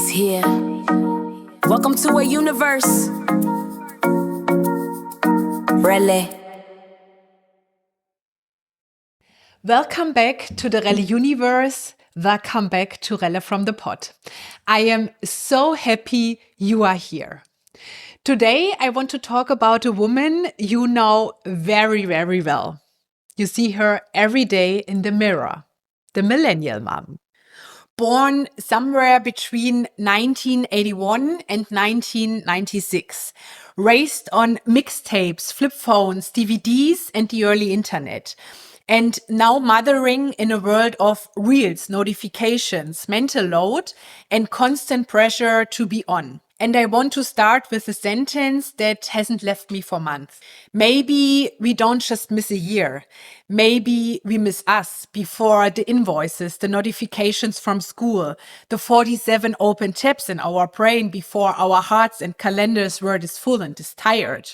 He's here. Welcome to a universe. Relle. Welcome back to the Relle universe. Welcome back to Relle from the Pod. I am so happy you are here. Today, I want to talk about a woman you know very, very well. You see her every day in the mirror, the Millennial Mom. Born somewhere between 1981 and 1996, raised on mixtapes, flip phones, DVDs, and the early internet. And now mothering in a world of reels, notifications, mental load, and constant pressure to be on. And I want to start with a sentence that hasn't left me for months. Maybe we don't just miss a year. Maybe we miss us before the invoices, the notifications from school, the 47 open tabs in our brain before our hearts and calendars were this full and this tired.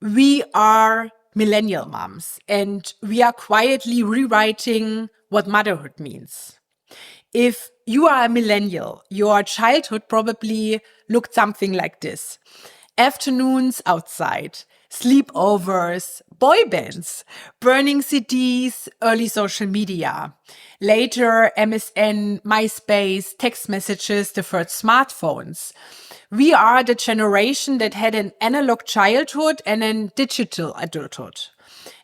We are Millennial Moms, and we are quietly rewriting what motherhood means. If you are a millennial, your childhood probably looked something like this. Afternoons outside, sleepovers, boy bands, burning CDs, early social media. Later, MSN, MySpace, text messages, the first smartphones. We are the generation that had an analog childhood and a digital adulthood.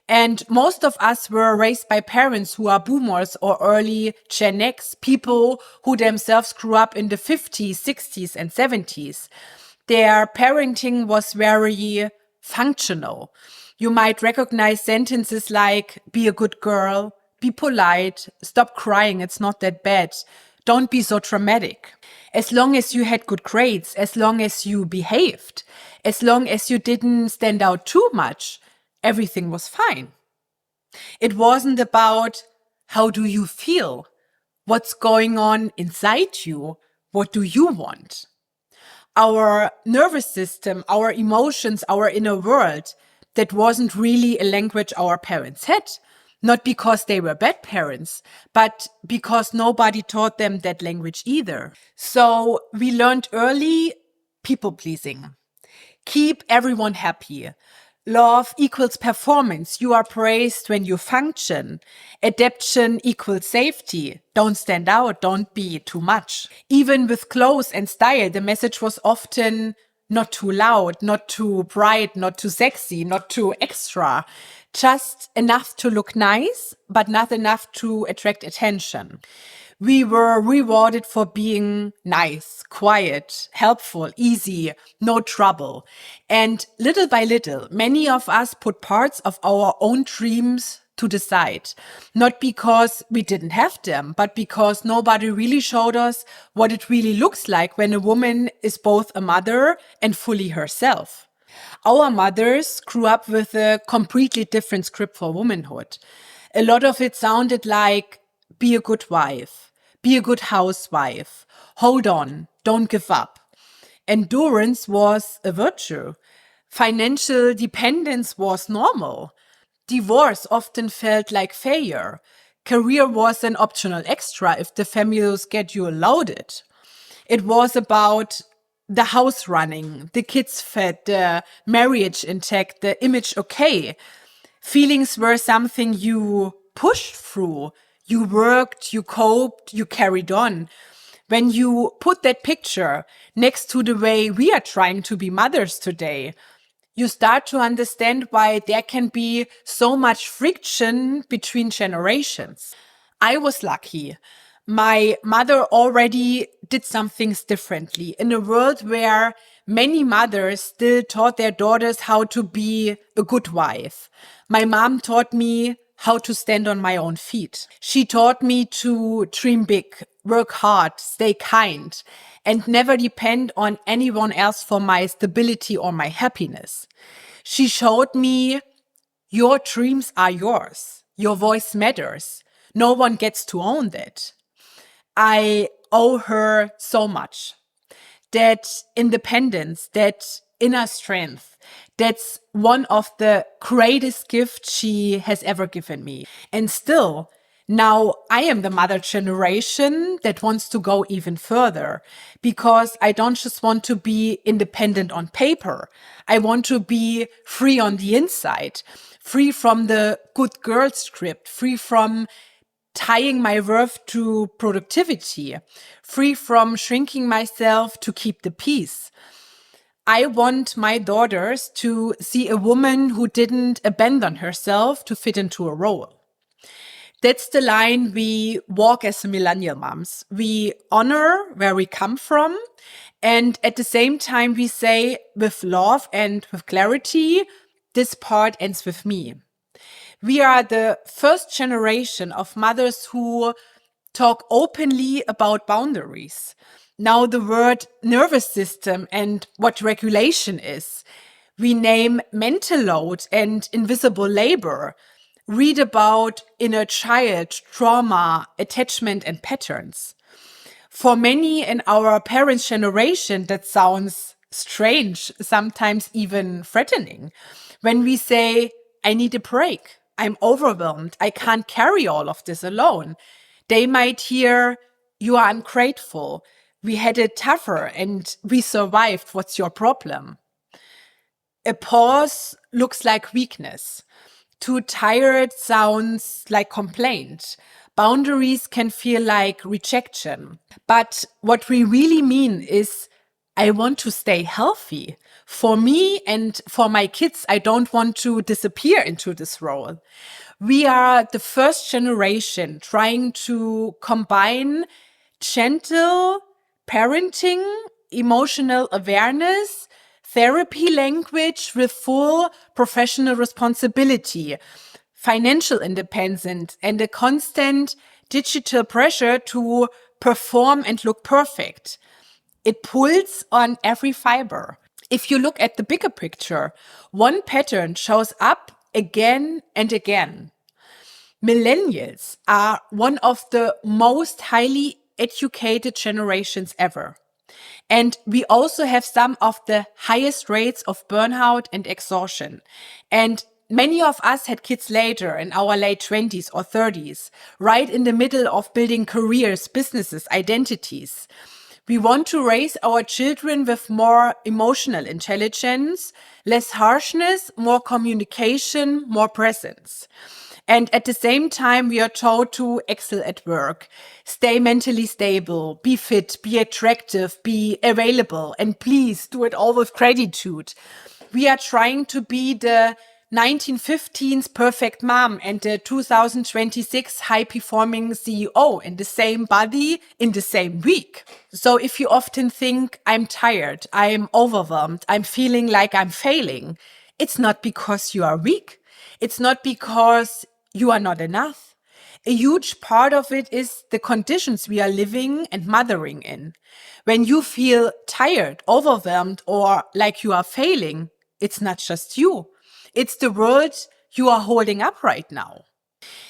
And most of us were raised by parents who are boomers or early Gen X, people who themselves grew up in the 50s, 60s, and 70s. Their parenting was very functional. You might recognize sentences like, be a good girl, be polite, stop crying, it's not that bad, don't be so dramatic. As long as you had good grades, as long as you behaved, as long as you didn't stand out too much, everything was fine. It wasn't about how do you feel, what's going on inside you, what do you want. Our nervous system, our emotions, our inner world, that wasn't really a language our parents had. Not because they were bad parents, but because nobody taught them that language either. So we learned early people pleasing. Keep everyone happy. Love equals performance. You are praised when you function. Adaptation equals safety. Don't stand out. Don't be too much. Even with clothes and style, the message was often not too loud, not too bright, not too sexy, not too extra. Just enough to look nice, but not enough to attract attention. We were rewarded for being nice, quiet, helpful, easy, no trouble. And little by little, many of us put parts of our own dreams to the side. Not because we didn't have them, but because nobody really showed us what it really looks like when a woman is both a mother and fully herself. Our mothers grew up with a completely different script for womanhood. A lot of it sounded like, be a good wife, be a good housewife, hold on, don't give up. Endurance was a virtue. Financial dependence was normal. Divorce often felt like failure. Career was an optional extra if the family schedule allowed it. It was about the house running, the kids fed, the marriage intact, the image okay. Feelings were something you pushed through. You worked, you coped, you carried on. When you put that picture next to the way we are trying to be mothers today, you start to understand why there can be so much friction between generations. I was lucky. My mother already did some things differently in a world where many mothers still taught their daughters how to be a good wife. My mom taught me how to stand on my own feet. She taught me to dream big, work hard, stay kind, and never depend on anyone else for my stability or my happiness. She showed me your dreams are yours. Your voice matters. No one gets to own that. I owe her so much. That independence, that inner strength, that's one of the greatest gifts she has ever given me. And still, Now, I am the mother generation that wants to go even further because I don't just want to be independent on paper. I want to be free on the inside, free from the good girl script, free from tying my worth to productivity, free from shrinking myself to keep the peace. I want my daughters to see a woman who didn't abandon herself to fit into a role. That's the line we walk as millennial moms. We honor where we come from. And at the same time, we say with love and with clarity, this part ends with me. We are the first generation of mothers who talk openly about boundaries. Now, the word nervous system and what regulation is. We name mental load and invisible labor. Read about inner child, trauma, attachment, and patterns. For many in our parents' generation, that sounds strange, sometimes even threatening. When we say, I need a break, I'm overwhelmed, I can't carry all of this alone, they might hear, you are ungrateful, we had it tougher and we survived, what's your problem? A pause looks like weakness. Too tired sounds like complaint. Boundaries can feel like rejection. But what we really mean is, I want to stay healthy. For me and for my kids, I don't want to disappear into this role. We are the first generation trying to combine gentle parenting, emotional awareness, therapy language with full professional responsibility, financial independence, and a constant digital pressure to perform and look perfect. It pulls on every fiber. If you look at the bigger picture, one pattern shows up again and again. Millennials are one of the most highly educated generations ever. And we also have some of the highest rates of burnout and exhaustion. And many of us had kids later in our late 20s or 30s, right in the middle of building careers, businesses, identities. We want to raise our children with more emotional intelligence, less harshness, more communication, more presence. And at the same time, we are told to excel at work, stay mentally stable, be fit, be attractive, be available, and please do it all with gratitude. We are trying to be the 1915's perfect mom and the 2026 high performing CEO in the same body in the same week. So if you often think I'm tired, I'm overwhelmed, I'm feeling like I'm failing, it's not because you are weak. It's not because you are not enough. A huge part of it is the conditions we are living and mothering in. When you feel tired, overwhelmed, or like you are failing, it's not just you. It's the world you are holding up right now.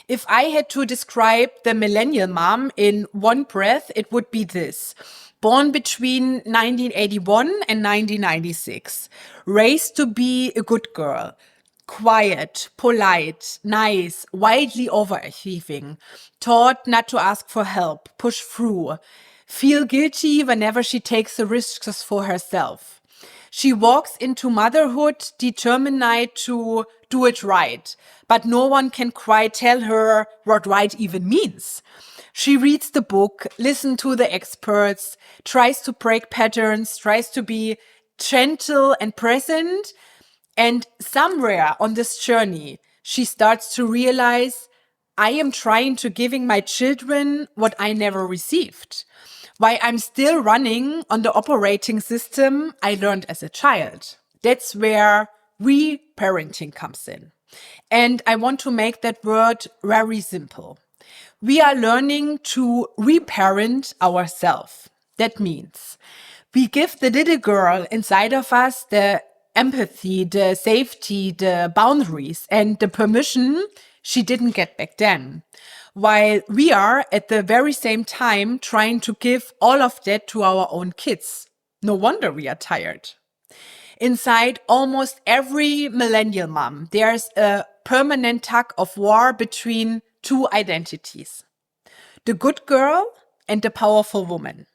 If I had to describe the millennial mom in one breath, it would be this. Born between 1981 and 1996, raised to be a good girl, quiet, polite, nice, wildly overachieving, taught not to ask for help, push through, feel guilty whenever she takes the risks for herself. She walks into motherhood determined to do it right, but no one can quite tell her what right even means. She reads the book, listens to the experts, tries to break patterns, tries to be gentle and present. And somewhere on this journey, she starts to realize I am trying to giving my children what I never received. Why I'm still running on the operating system I learned as a child. That's where reparenting comes in. And I want to make that word very simple. We are learning to reparent ourselves. That means we give the little girl inside of us the empathy, the safety, the boundaries, and the permission she didn't get back then. While we are at the very same time trying to give all of that to our own kids. No wonder we are tired. Inside almost every millennial mom, there's a permanent tug of war between two identities: the good girl and the powerful woman.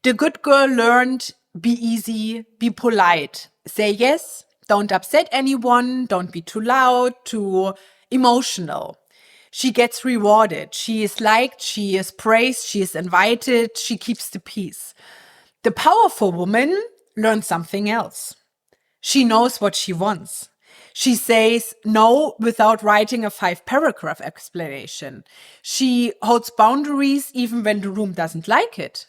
The good girl learned be easy, be polite, say yes, don't upset anyone, don't be too loud, too emotional. She gets rewarded. She is liked, she is praised, she is invited, she keeps the peace. The powerful woman learns something else. She knows what she wants. She says no without writing a 5-paragraph explanation. She holds boundaries even when the room doesn't like it.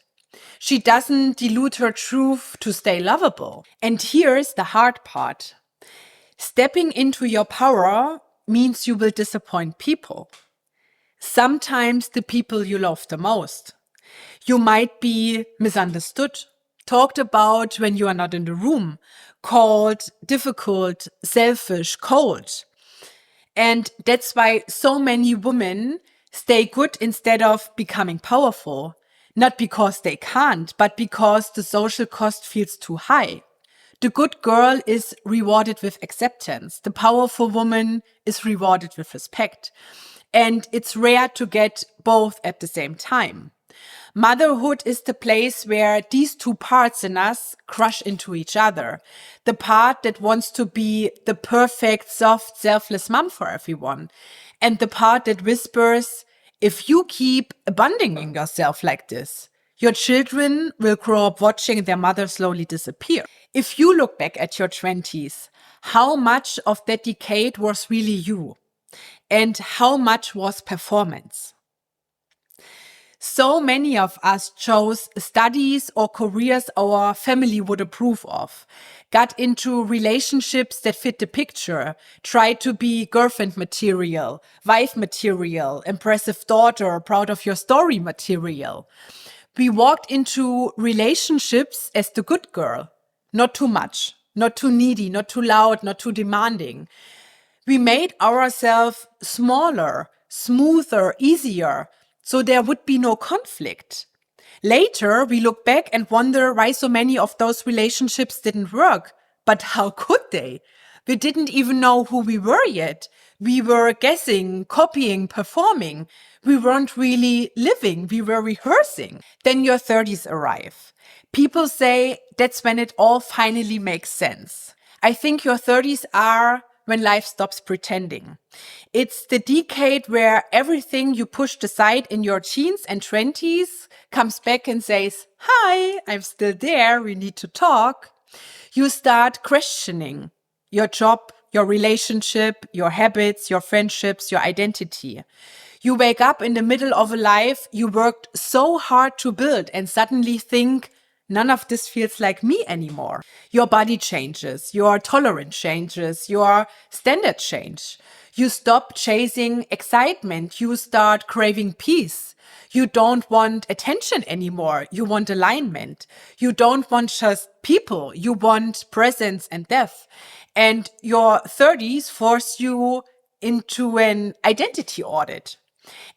She doesn't dilute her truth to stay lovable. And here's the hard part. Stepping into your power means you will disappoint people. Sometimes the people you love the most. You might be misunderstood, talked about when you are not in the room, called difficult, selfish, cold. And that's why so many women stay good instead of becoming powerful. Not because they can't, but because the social cost feels too high. The good girl is rewarded with acceptance. The powerful woman is rewarded with respect. And it's rare to get both at the same time. Motherhood is the place where these two parts in us crush into each other. The part that wants to be the perfect, soft, selfless mom for everyone. And the part that whispers, if you keep abandoning yourself like this, your children will grow up watching their mother slowly disappear. If you look back at your 20s, how much of that decade was really you? And how much was performance? So many of us chose studies or careers our family would approve of, got into relationships that fit the picture, tried to be girlfriend material, wife material, impressive daughter, proud of your story material. We walked into relationships as the good girl, not too much, not too needy, not too loud, not too demanding. We made ourselves smaller, smoother, easier, so there would be no conflict. Later, we look back and wonder why so many of those relationships didn't work. But how could they? We didn't even know who we were yet. We were guessing, copying, performing. We weren't really living, we were rehearsing. Then your 30s arrive. People say that's when it all finally makes sense. I think your 30s are when life stops pretending. It's the decade where everything you pushed aside in your teens and 20s comes back and says, hi, I'm still there, we need to talk. You start questioning your job, your relationship, your habits, your friendships, your identity. You wake up in the middle of a life you worked so hard to build and suddenly think, none of this feels like me anymore. Your body changes, your tolerance changes, your standards change. You stop chasing excitement, you start craving peace. You don't want attention anymore, you want alignment. You don't want just people, you want presence and depth. And your 30s force you into an identity audit.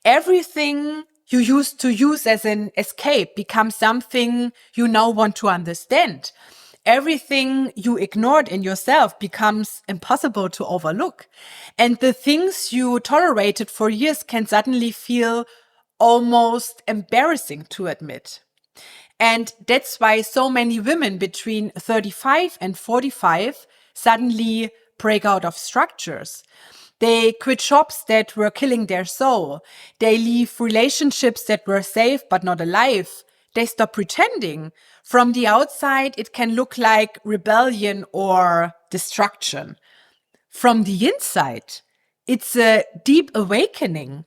Everything you used to use as an escape becomes something you now want to understand. Everything you ignored in yourself becomes impossible to overlook. And the things you tolerated for years can suddenly feel almost embarrassing to admit. And that's why so many women between 35 and 45 suddenly break out of structures. They quit jobs that were killing their soul. They leave relationships that were safe but not alive. They stop pretending. From the outside, it can look like rebellion or destruction. From the inside, it's a deep awakening.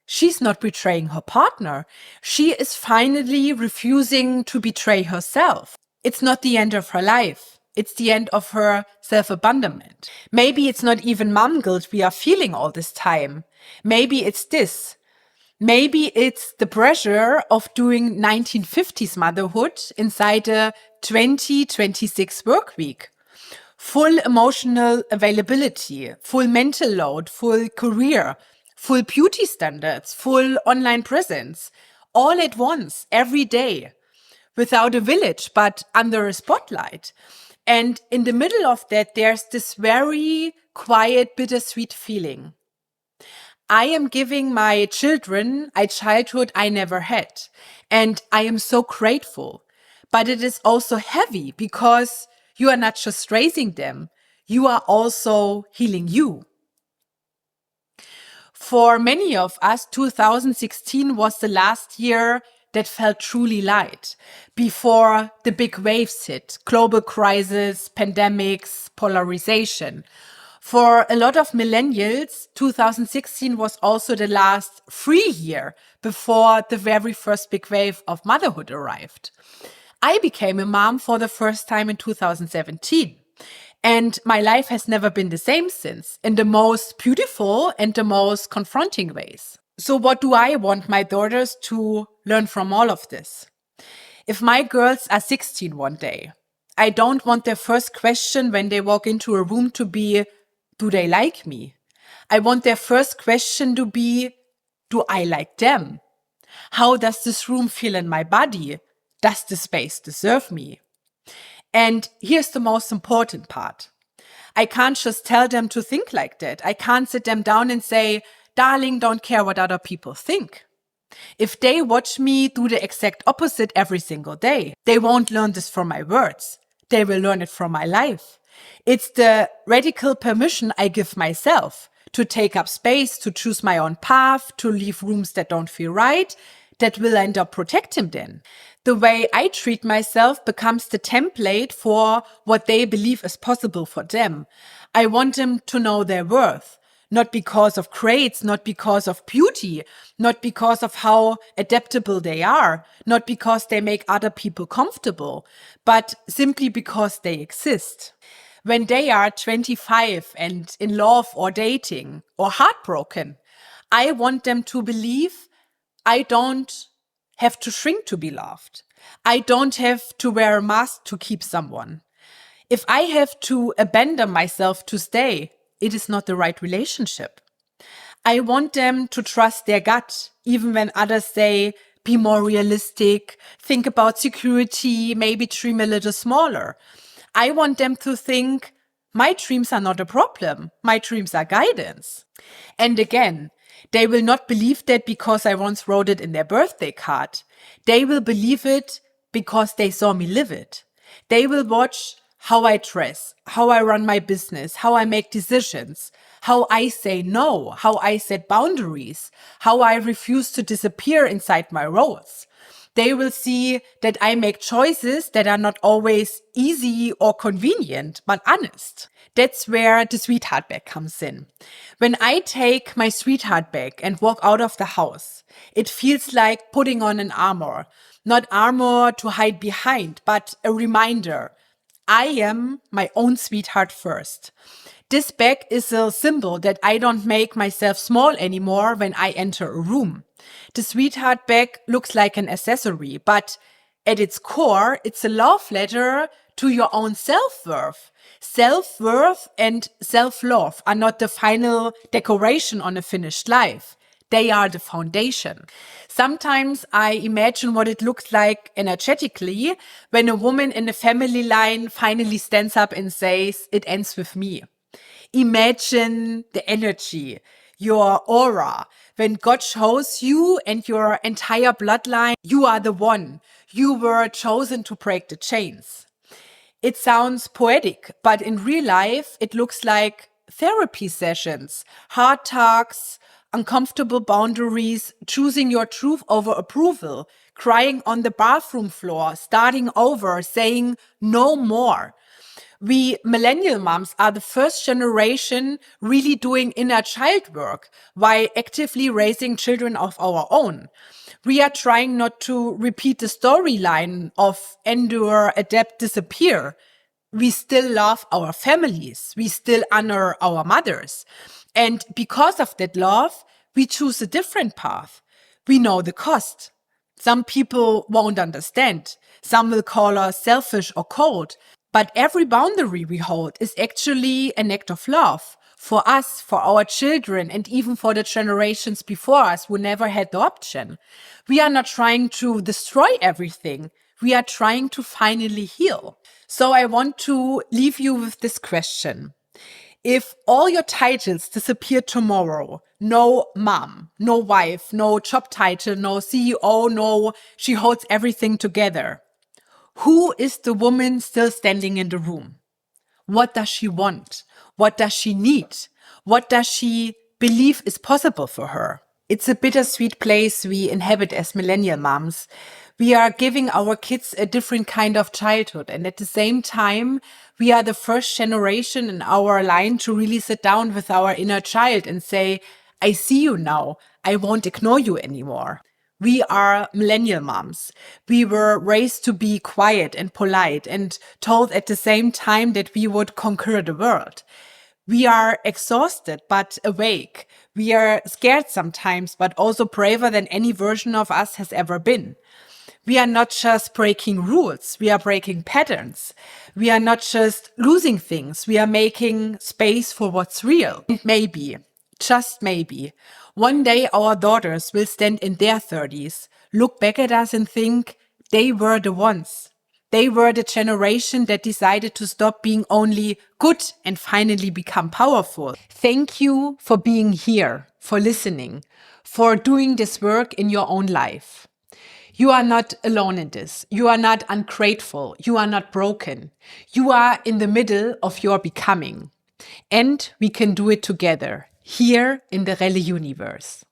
She's not betraying her partner. She is finally refusing to betray herself. It's not the end of her life. It's the end of her self-abandonment. Maybe it's not even mom guilt we are feeling all this time. Maybe it's this. Maybe it's the pressure of doing 1950s motherhood inside a 2026 work week. Full emotional availability, full mental load, full career, full beauty standards, full online presence, all at once, every day, without a village, but under a spotlight. And in the middle of that, there's this very quiet, bittersweet feeling. I am giving my children a childhood I never had. And I am so grateful. But it is also heavy because you are not just raising them, you are also healing you. For many of us, 2016 was the last year that felt truly light before the big waves hit, global crisis, pandemics, polarization. For a lot of millennials, 2016 was also the last free year before the very first big wave of motherhood arrived. I became a mom for the first time in 2017. And my life has never been the same since, in the most beautiful and the most confronting ways. So, what do I want my daughters to learn from all of this? If my girls are 16 one day, I don't want their first question when they walk into a room to be, do they like me? I want their first question to be, do I like them? How does this room feel in my body? Does the space deserve me? And here's the most important part. I can't just tell them to think like that. I can't sit them down and say, darling, don't care what other people think. If they watch me do the exact opposite every single day, they won't learn this from my words. They will learn it from my life. It's the radical permission I give myself to take up space, to choose my own path, to leave rooms that don't feel right, that will end up protecting them. The way I treat myself becomes the template for what they believe is possible for them. I want them to know their worth, not because of grades, not because of beauty, not because of how adaptable they are, not because they make other people comfortable, but simply because they exist. When they are 25 and in love or dating or heartbroken, I want them to believe I don't have to shrink to be loved. I don't have to wear a mask to keep someone. If I have to abandon myself to stay, it is not the right relationship. I want them to trust their gut, even when others say, be more realistic, think about security, maybe dream a little smaller. I want them to think, my dreams are not a problem. My dreams are guidance. And again, they will not believe that because I once wrote it in their birthday card. They will believe it because they saw me live it. They will watch how I dress, how I run my business, how I make decisions, how I say no, how I set boundaries, how I refuse to disappear inside my roles. They will see that I make choices that are not always easy or convenient, but honest. That's where the sweetheart bag comes in. When I take my sweetheart bag and walk out of the house, it feels like putting on an armor. Not armor to hide behind, but a reminder. I am my own sweetheart first. This bag is a symbol that I don't make myself small anymore when I enter a room. The sweetheart bag looks like an accessory, but at its core, it's a love letter to your own self-worth. Self-worth and self-love are not the final decoration on a finished life. They are the foundation. Sometimes I imagine what it looks like energetically when a woman in a family line finally stands up and says, it ends with me. Imagine the energy, your aura. When God shows you and your entire bloodline, you are the one. You were chosen to break the chains. It sounds poetic, but in real life, it looks like therapy sessions, hard talks, uncomfortable boundaries, choosing your truth over approval, crying on the bathroom floor, starting over, saying no more. We millennial moms are the first generation really doing inner child work while actively raising children of our own. We are trying not to repeat the storyline of endure, adapt, disappear. We still love our families. We still honor our mothers. And because of that love, we choose a different path. We know the cost. Some people won't understand. Some will call us selfish or cold. But every boundary we hold is actually an act of love for us, for our children, and even for the generations before us who never had the option. We are not trying to destroy everything. We are trying to finally heal. So I want to leave you with this question. If all your titles disappear tomorrow, no mom, no wife, no job title, no CEO, no she holds everything together, who is the woman still standing in the room? What does she want? What does she need? What does she believe is possible for her? It's a bittersweet place we inhabit as millennial moms. We are giving our kids a different kind of childhood. And at the same time, we are the first generation in our line to really sit down with our inner child and say, I see you now. I won't ignore you anymore. We are millennial moms. We were raised to be quiet and polite and told at the same time that we would conquer the world. We are exhausted, but awake. We are scared sometimes, but also braver than any version of us has ever been. We are not just breaking rules. We are breaking patterns. We are not just losing things. We are making space for what's real. And maybe, just maybe, one day our daughters will stand in their 30s, look back at us and think they were the ones. They were the generation that decided to stop being only good and finally become powerful. Thank you for being here, for listening, for doing this work in your own life. You are not alone in this. You are not ungrateful. You are not broken. You are in the middle of your becoming. And we can do it together here in the Relle universe.